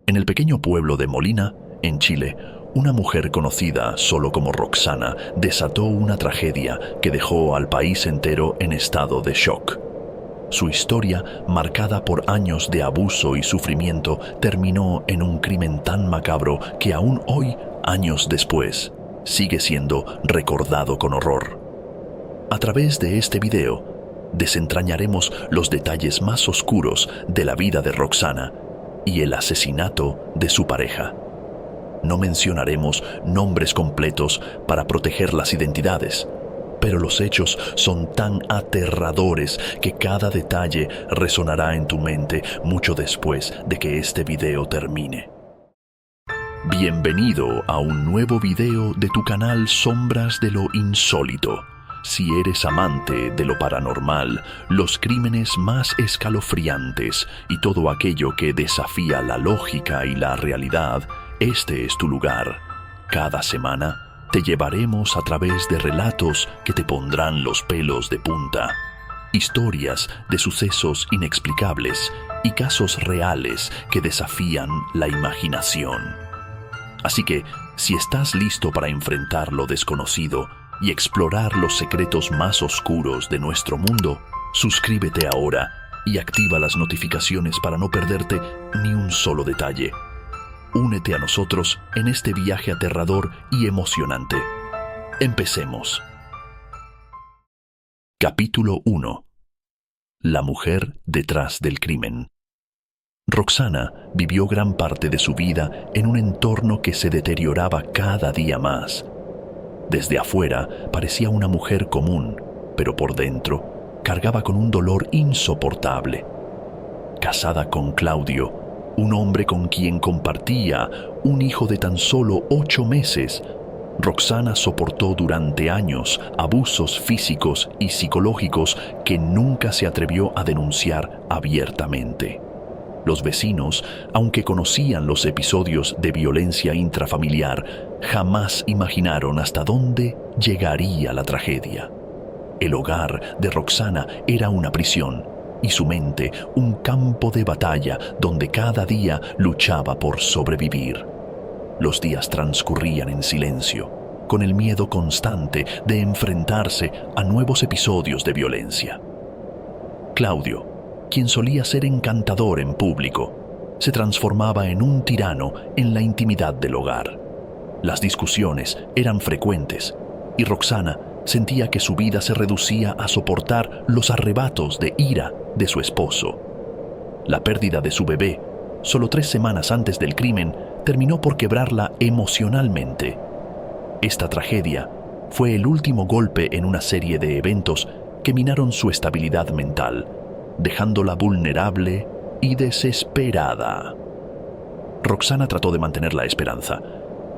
En el pequeño pueblo de Molina, en Chile, una mujer conocida solo como Roxana desató una tragedia que dejó al país entero en estado de shock. Su historia, marcada por años de abuso y sufrimiento, terminó en un crimen tan macabro que aún hoy, años después, sigue siendo recordado con horror. A través de este video, desentrañaremos los detalles más oscuros de la vida de Roxana y el asesinato de su pareja. No mencionaremos nombres completos para proteger las identidades, pero los hechos son tan aterradores que cada detalle resonará en tu mente mucho después de que este video termine. Bienvenido a un nuevo video de tu canal Sombras de lo Insólito. Si eres amante de lo paranormal, los crímenes más escalofriantes y todo aquello que desafía la lógica y la realidad, este es tu lugar. Cada semana te llevaremos a través de relatos que te pondrán los pelos de punta, historias de sucesos inexplicables y casos reales que desafían la imaginación. Así que, si estás listo para enfrentar lo desconocido y explorar los secretos más oscuros de nuestro mundo, suscríbete ahora y activa las notificaciones para no perderte ni un solo detalle. Únete a nosotros en este viaje aterrador y emocionante. Empecemos. Capítulo 1. La mujer detrás del crimen. Roxana vivió gran parte de su vida en un entorno que se deterioraba cada día más. Desde afuera parecía una mujer común, pero por dentro cargaba con un dolor insoportable. Casada con Claudio, un hombre con quien compartía un hijo de tan solo 8 meses, Roxana soportó durante años abusos físicos y psicológicos que nunca se atrevió a denunciar abiertamente. Los vecinos, aunque conocían los episodios de violencia intrafamiliar, jamás imaginaron hasta dónde llegaría la tragedia. El hogar de Roxana era una prisión y su mente un campo de batalla donde cada día luchaba por sobrevivir. Los días transcurrían en silencio, con el miedo constante de enfrentarse a nuevos episodios de violencia. Claudio, quien solía ser encantador en público, se transformaba en un tirano en la intimidad del hogar. Las discusiones eran frecuentes y Roxana sentía que su vida se reducía a soportar los arrebatos de ira de su esposo. La pérdida de su bebé, solo 3 semanas antes del crimen, terminó por quebrarla emocionalmente. Esta tragedia fue el último golpe en una serie de eventos que minaron su estabilidad mental, dejándola vulnerable y desesperada. Roxana trató de mantener la esperanza.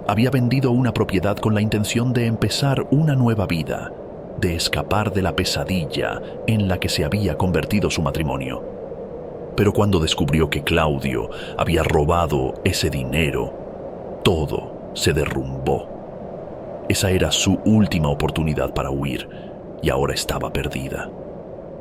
Había vendido una propiedad con la intención de empezar una nueva vida, de escapar de la pesadilla en la que se había convertido su matrimonio. Pero cuando descubrió que Claudio había robado ese dinero, todo se derrumbó. Esa era su última oportunidad para huir y ahora estaba perdida.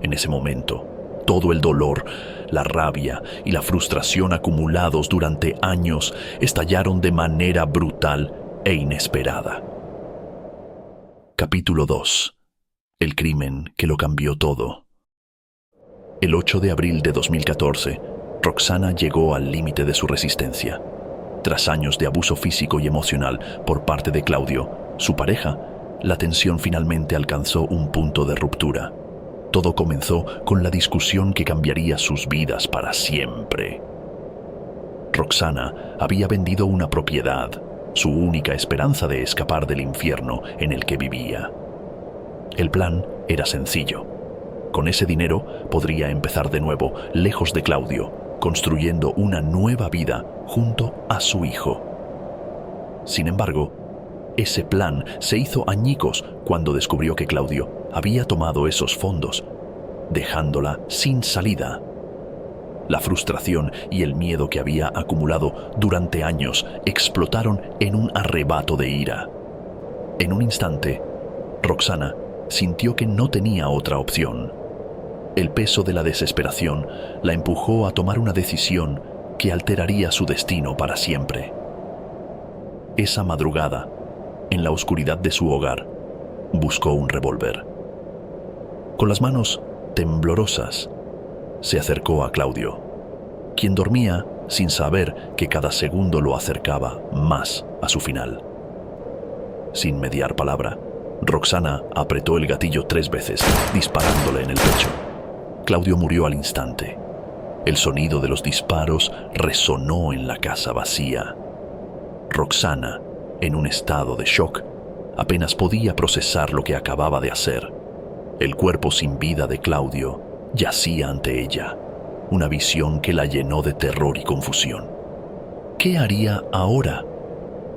En ese momento, todo el dolor, la rabia y la frustración acumulados durante años estallaron de manera brutal e inesperada. Capítulo 2. El crimen que lo cambió todo. El 8 de abril de 2014, Roxana llegó al límite de su resistencia. Tras años de abuso físico y emocional por parte de Claudio, su pareja, la tensión finalmente alcanzó un punto de ruptura. Todo comenzó con la discusión que cambiaría sus vidas para siempre. Roxana había vendido una propiedad, su única esperanza de escapar del infierno en el que vivía. El plan era sencillo. Con ese dinero podría empezar de nuevo, lejos de Claudio, construyendo una nueva vida junto a su hijo. Sin embargo, ese plan se hizo añicos cuando descubrió que Claudio había tomado esos fondos, dejándola sin salida. La frustración y el miedo que había acumulado durante años explotaron en un arrebato de ira. En un instante, Roxana sintió que no tenía otra opción. El peso de la desesperación la empujó a tomar una decisión que alteraría su destino para siempre. Esa madrugada, en la oscuridad de su hogar, buscó un revólver. Con las manos temblorosas, se acercó a Claudio, quien dormía sin saber que cada segundo lo acercaba más a su final. Sin mediar palabra, Roxana apretó el gatillo 3 veces, disparándole en el pecho. Claudio murió al instante. El sonido de los disparos resonó en la casa vacía. Roxana, en un estado de shock, apenas podía procesar lo que acababa de hacer. El cuerpo sin vida de Claudio yacía ante ella, una visión que la llenó de terror y confusión. ¿Qué haría ahora?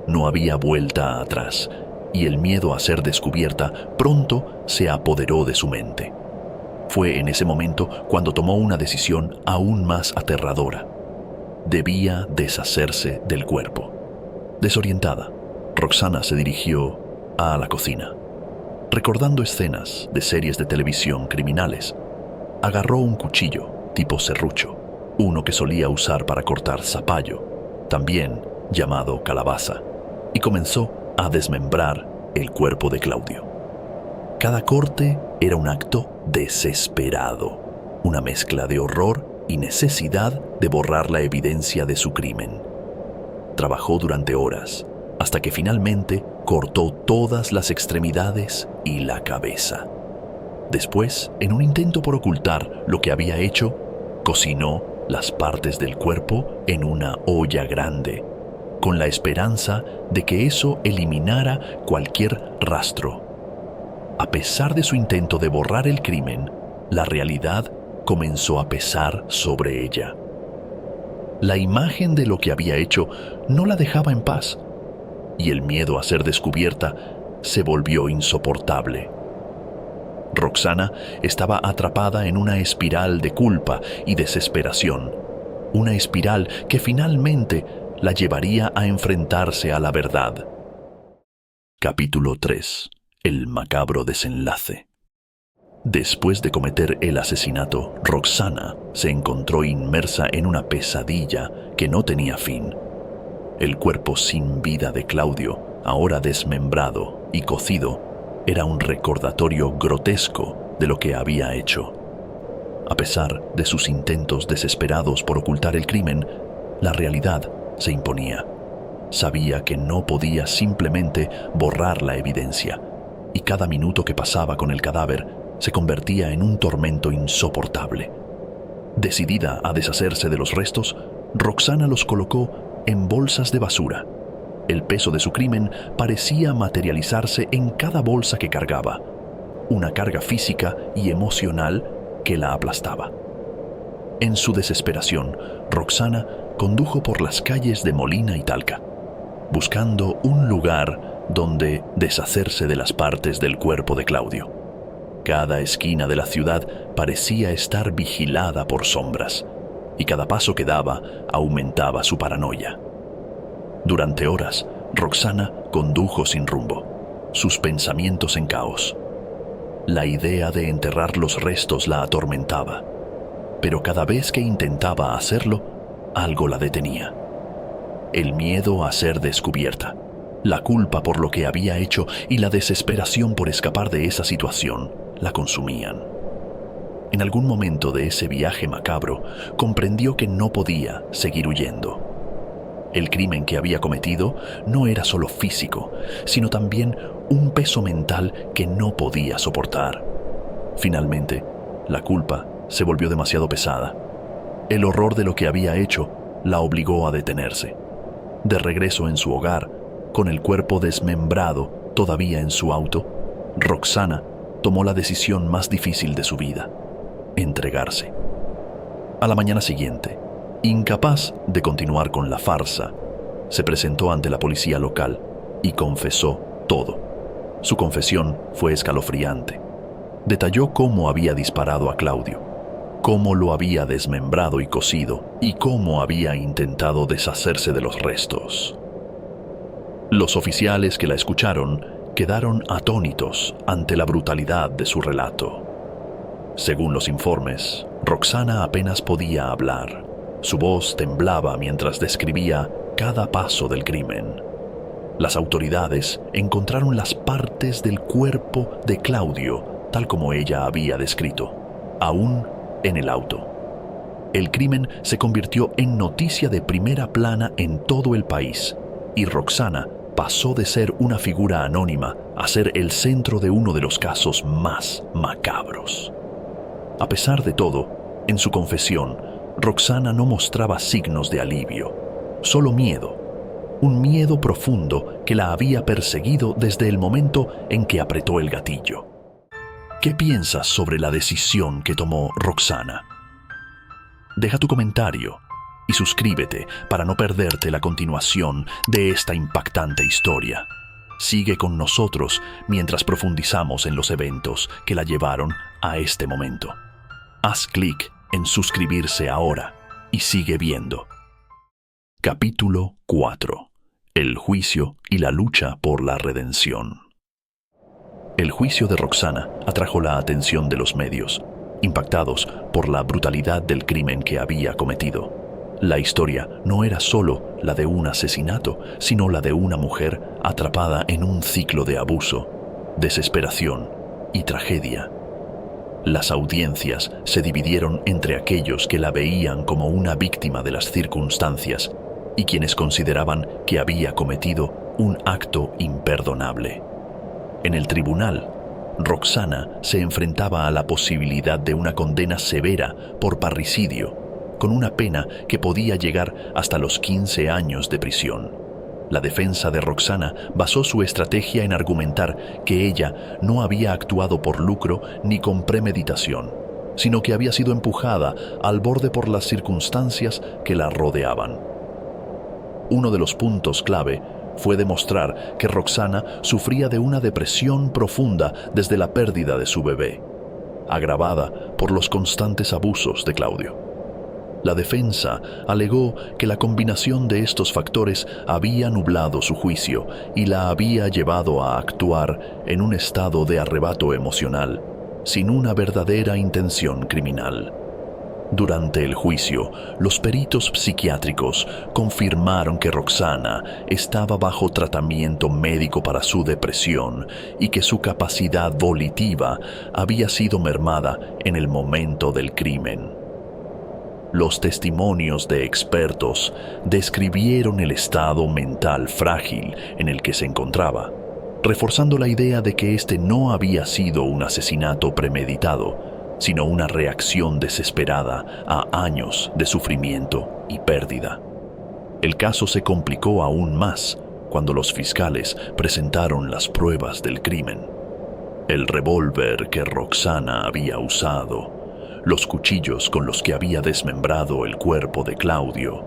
No había vuelta atrás, y el miedo a ser descubierta pronto se apoderó de su mente. Fue en ese momento cuando tomó una decisión aún más aterradora. Debía deshacerse del cuerpo. Desorientada, Roxana se dirigió a la cocina. Recordando escenas de series de televisión criminales, agarró un cuchillo tipo serrucho, uno que solía usar para cortar zapallo, también llamado calabaza, y comenzó a desmembrar el cuerpo de Claudio. Cada corte era un acto desesperado, una mezcla de horror y necesidad de borrar la evidencia de su crimen. Trabajó durante horas, hasta que finalmente cortó todas las extremidades y la cabeza. Después, en un intento por ocultar lo que había hecho, cocinó las partes del cuerpo en una olla grande, con la esperanza de que eso eliminara cualquier rastro. A pesar de su intento de borrar el crimen, la realidad comenzó a pesar sobre ella. La imagen de lo que había hecho no la dejaba en paz, y el miedo a ser descubierta se volvió insoportable. Roxana estaba atrapada en una espiral de culpa y desesperación, una espiral que finalmente la llevaría a enfrentarse a la verdad. Capítulo 3. El macabro desenlace. Después de cometer el asesinato, Roxana se encontró inmersa en una pesadilla que no tenía fin. El cuerpo sin vida de Claudio, ahora desmembrado y cocido, era un recordatorio grotesco de lo que había hecho. A pesar de sus intentos desesperados por ocultar el crimen, la realidad se imponía. Sabía que no podía simplemente borrar la evidencia, y cada minuto que pasaba con el cadáver se convertía en un tormento insoportable. Decidida a deshacerse de los restos, Roxana los colocó en bolsas de basura. El peso de su crimen parecía materializarse en cada bolsa que cargaba, una carga física y emocional que la aplastaba. En su desesperación, Roxana condujo por las calles de Molina y Talca, buscando un lugar donde deshacerse de las partes del cuerpo de Claudio. Cada esquina de la ciudad parecía estar vigilada por sombras, y cada paso que daba aumentaba su paranoia. Durante horas, Roxana condujo sin rumbo, sus pensamientos en caos. La idea de enterrar los restos la atormentaba, pero cada vez que intentaba hacerlo, algo la detenía. El miedo a ser descubierta, la culpa por lo que había hecho y la desesperación por escapar de esa situación la consumían. En algún momento de ese viaje macabro, comprendió que no podía seguir huyendo. El crimen que había cometido no era solo físico, sino también un peso mental que no podía soportar. Finalmente, la culpa se volvió demasiado pesada. El horror de lo que había hecho la obligó a detenerse. De regreso en su hogar, con el cuerpo desmembrado todavía en su auto, Roxana tomó la decisión más difícil de su vida: entregarse. A la mañana siguiente, incapaz de continuar con la farsa, se presentó ante la policía local y confesó todo. Su confesión fue escalofriante. Detalló cómo había disparado a Claudio, cómo lo había desmembrado y cocido, y cómo había intentado deshacerse de los restos. Los oficiales que la escucharon quedaron atónitos ante la brutalidad de su relato. Según los informes, Roxana apenas podía hablar. Su voz temblaba mientras describía cada paso del crimen. Las autoridades encontraron las partes del cuerpo de Claudio, tal como ella había descrito, aún en el auto. El crimen se convirtió en noticia de primera plana en todo el país, y Roxana pasó de ser una figura anónima a ser el centro de uno de los casos más macabros. A pesar de todo, en su confesión, Roxana no mostraba signos de alivio, solo miedo. Un miedo profundo que la había perseguido desde el momento en que apretó el gatillo. ¿Qué piensas sobre la decisión que tomó Roxana? Deja tu comentario y suscríbete para no perderte la continuación de esta impactante historia. Sigue con nosotros mientras profundizamos en los eventos que la llevaron a este momento. Haz clic en suscribirse ahora y sigue viendo. Capítulo 4. El juicio y la lucha por la redención. El juicio de Roxana atrajo la atención de los medios, impactados por la brutalidad del crimen que había cometido. La historia no era solo la de un asesinato, sino la de una mujer atrapada en un ciclo de abuso, desesperación y tragedia. Las audiencias se dividieron entre aquellos que la veían como una víctima de las circunstancias y quienes consideraban que había cometido un acto imperdonable. En el tribunal, Roxana se enfrentaba a la posibilidad de una condena severa por parricidio, con una pena que podía llegar hasta los 15 años de prisión. La defensa de Roxana basó su estrategia en argumentar que ella no había actuado por lucro ni con premeditación, sino que había sido empujada al borde por las circunstancias que la rodeaban. Uno de los puntos clave fue demostrar que Roxana sufría de una depresión profunda desde la pérdida de su bebé, agravada por los constantes abusos de Claudio. La defensa alegó que la combinación de estos factores había nublado su juicio y la había llevado a actuar en un estado de arrebato emocional, sin una verdadera intención criminal. Durante el juicio, los peritos psiquiátricos confirmaron que Roxana estaba bajo tratamiento médico para su depresión y que su capacidad volitiva había sido mermada en el momento del crimen. Los testimonios de expertos describieron el estado mental frágil en el que se encontraba, reforzando la idea de que este no había sido un asesinato premeditado, sino una reacción desesperada a años de sufrimiento y pérdida. El caso se complicó aún más cuando los fiscales presentaron las pruebas del crimen. El revólver que Roxana había usado, los cuchillos con los que había desmembrado el cuerpo de Claudio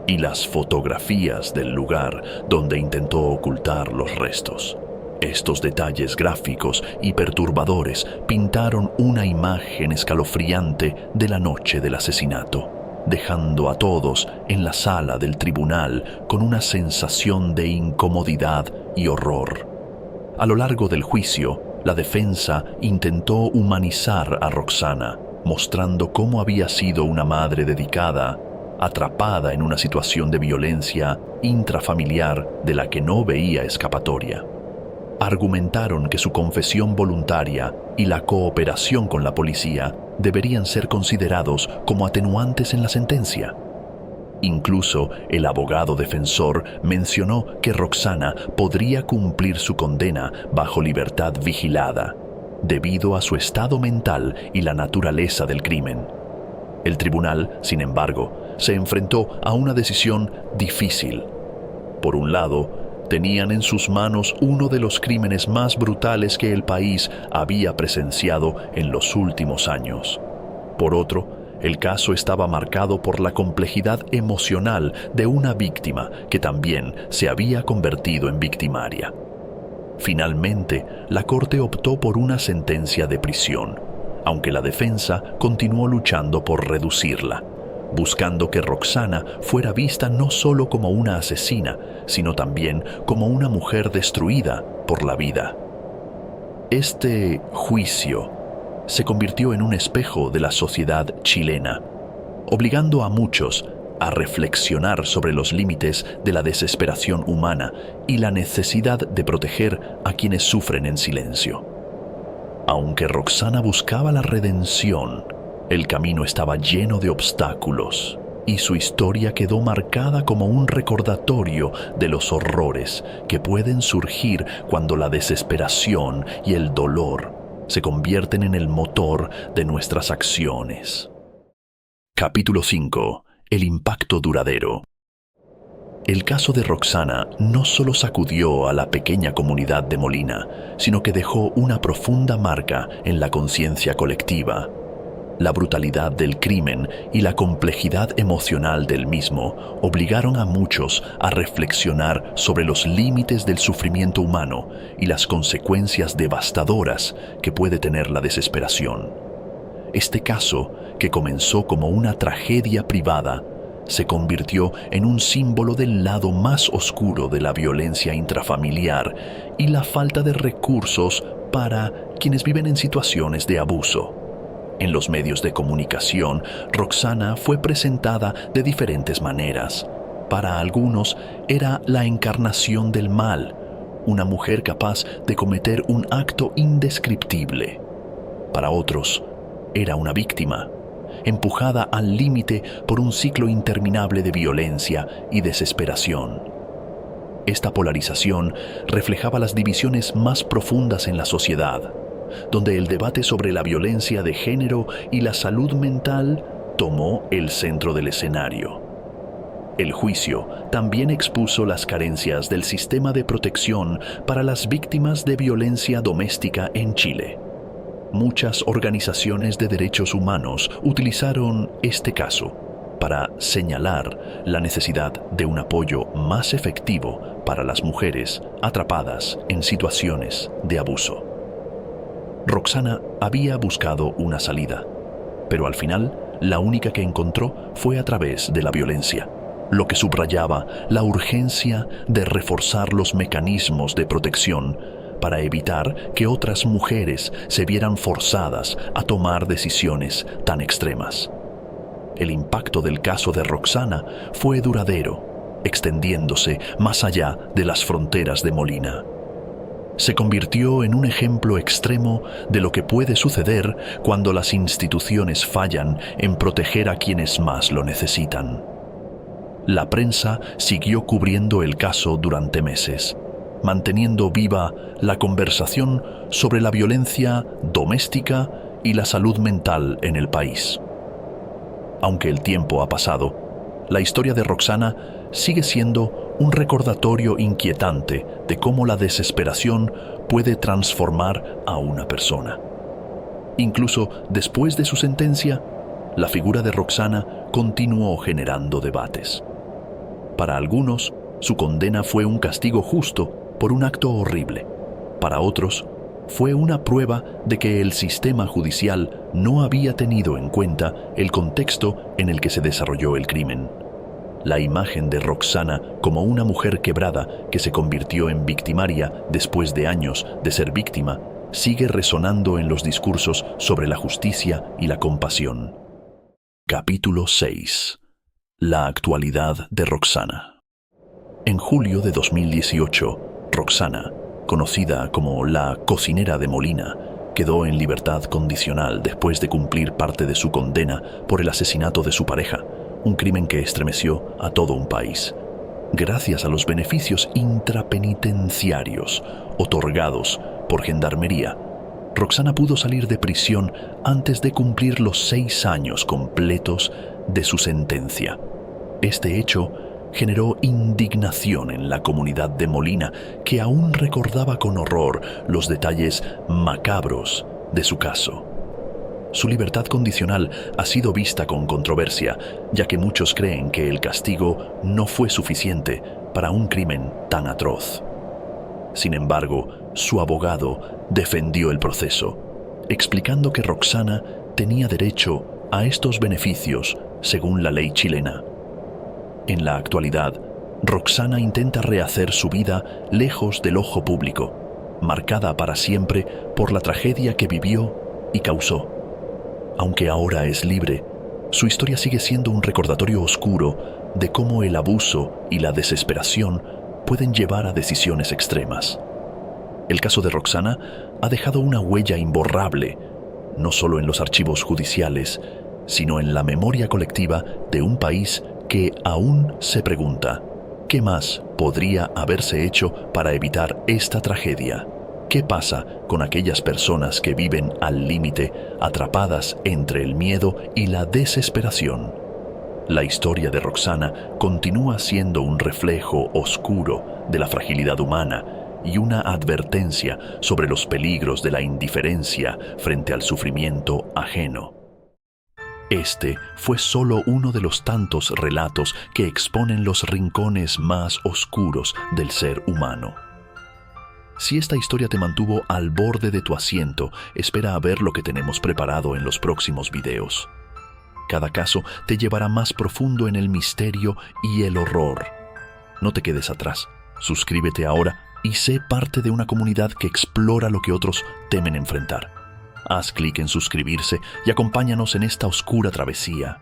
y las fotografías del lugar donde intentó ocultar los restos. Estos detalles gráficos y perturbadores pintaron una imagen escalofriante de la noche del asesinato, dejando a todos en la sala del tribunal con una sensación de incomodidad y horror. A lo largo del juicio, la defensa intentó humanizar a Roxana, mostrando cómo había sido una madre dedicada, atrapada en una situación de violencia intrafamiliar de la que no veía escapatoria. Argumentaron que su confesión voluntaria y la cooperación con la policía deberían ser considerados como atenuantes en la sentencia. Incluso el abogado defensor mencionó que Roxana podría cumplir su condena bajo libertad vigilada, debido a su estado mental y la naturaleza del crimen. El tribunal, sin embargo, se enfrentó a una decisión difícil. Por un lado, tenían en sus manos uno de los crímenes más brutales que el país había presenciado en los últimos años. Por otro, el caso estaba marcado por la complejidad emocional de una víctima que también se había convertido en victimaria. Finalmente, la corte optó por una sentencia de prisión, aunque la defensa continuó luchando por reducirla, buscando que Roxana fuera vista no solo como una asesina, sino también como una mujer destruida por la vida. Este juicio se convirtió en un espejo de la sociedad chilena, obligando a muchos a reflexionar sobre los límites de la desesperación humana y la necesidad de proteger a quienes sufren en silencio. Aunque Roxana buscaba la redención, el camino estaba lleno de obstáculos y su historia quedó marcada como un recordatorio de los horrores que pueden surgir cuando la desesperación y el dolor se convierten en el motor de nuestras acciones. Capítulo 5. El impacto duradero. El caso de Roxana no solo sacudió a la pequeña comunidad de Molina, sino que dejó una profunda marca en la conciencia colectiva. La brutalidad del crimen y la complejidad emocional del mismo obligaron a muchos a reflexionar sobre los límites del sufrimiento humano y las consecuencias devastadoras que puede tener la desesperación. Este caso, que comenzó como una tragedia privada, se convirtió en un símbolo del lado más oscuro de la violencia intrafamiliar y la falta de recursos para quienes viven en situaciones de abuso. En los medios de comunicación, Roxana fue presentada de diferentes maneras. Para algunos era la encarnación del mal, una mujer capaz de cometer un acto indescriptible. Para otros, era una víctima, empujada al límite por un ciclo interminable de violencia y desesperación. Esta polarización reflejaba las divisiones más profundas en la sociedad, donde el debate sobre la violencia de género y la salud mental tomó el centro del escenario. El juicio también expuso las carencias del sistema de protección para las víctimas de violencia doméstica en Chile. Muchas organizaciones de derechos humanos utilizaron este caso para señalar la necesidad de un apoyo más efectivo para las mujeres atrapadas en situaciones de abuso. Roxana había buscado una salida, pero al final la única que encontró fue a través de la violencia, lo que subrayaba la urgencia de reforzar los mecanismos de protección para evitar que otras mujeres se vieran forzadas a tomar decisiones tan extremas. El impacto del caso de Roxana fue duradero, extendiéndose más allá de las fronteras de Molina. Se convirtió en un ejemplo extremo de lo que puede suceder cuando las instituciones fallan en proteger a quienes más lo necesitan. La prensa siguió cubriendo el caso durante meses, manteniendo viva la conversación sobre la violencia doméstica y la salud mental en el país. Aunque el tiempo ha pasado, la historia de Roxana sigue siendo un recordatorio inquietante de cómo la desesperación puede transformar a una persona. Incluso después de su sentencia, la figura de Roxana continuó generando debates. Para algunos, su condena fue un castigo justo por un acto horrible. Para otros, fue una prueba de que el sistema judicial no había tenido en cuenta el contexto en el que se desarrolló el crimen. La imagen de Roxana como una mujer quebrada que se convirtió en victimaria después de años de ser víctima sigue resonando en los discursos sobre la justicia y la compasión. Capítulo 6. La actualidad de Roxana. En julio de 2018, Roxana, conocida como la cocinera de Molina, quedó en libertad condicional después de cumplir parte de su condena por el asesinato de su pareja, un crimen que estremeció a todo un país. Gracias a los beneficios intrapenitenciarios otorgados por Gendarmería, Roxana pudo salir de prisión antes de cumplir los 6 años completos de su sentencia. Este hecho generó indignación en la comunidad de Molina, que aún recordaba con horror los detalles macabros de su caso. Su libertad condicional ha sido vista con controversia, ya que muchos creen que el castigo no fue suficiente para un crimen tan atroz. Sin embargo, su abogado defendió el proceso, explicando que Roxana tenía derecho a estos beneficios según la ley chilena. En la actualidad, Roxana intenta rehacer su vida lejos del ojo público, marcada para siempre por la tragedia que vivió y causó. Aunque ahora es libre, Su historia sigue siendo un recordatorio oscuro de cómo el abuso y la desesperación pueden llevar a decisiones extremas. El caso de Roxana ha dejado una huella imborrable, no solo en los archivos judiciales, sino en la memoria colectiva de un país que aún se pregunta, ¿qué más podría haberse hecho para evitar esta tragedia? ¿Qué pasa con aquellas personas que viven al límite, atrapadas entre el miedo y la desesperación? La historia de Roxana continúa siendo un reflejo oscuro de la fragilidad humana y una advertencia sobre los peligros de la indiferencia frente al sufrimiento ajeno. Este fue solo uno de los tantos relatos que exponen los rincones más oscuros del ser humano. Si esta historia te mantuvo al borde de tu asiento, espera a ver lo que tenemos preparado en los próximos videos. Cada caso te llevará más profundo en el misterio y el horror. No te quedes atrás. Suscríbete ahora y sé parte de una comunidad que explora lo que otros temen enfrentar. Haz clic en suscribirse y acompáñanos en esta oscura travesía.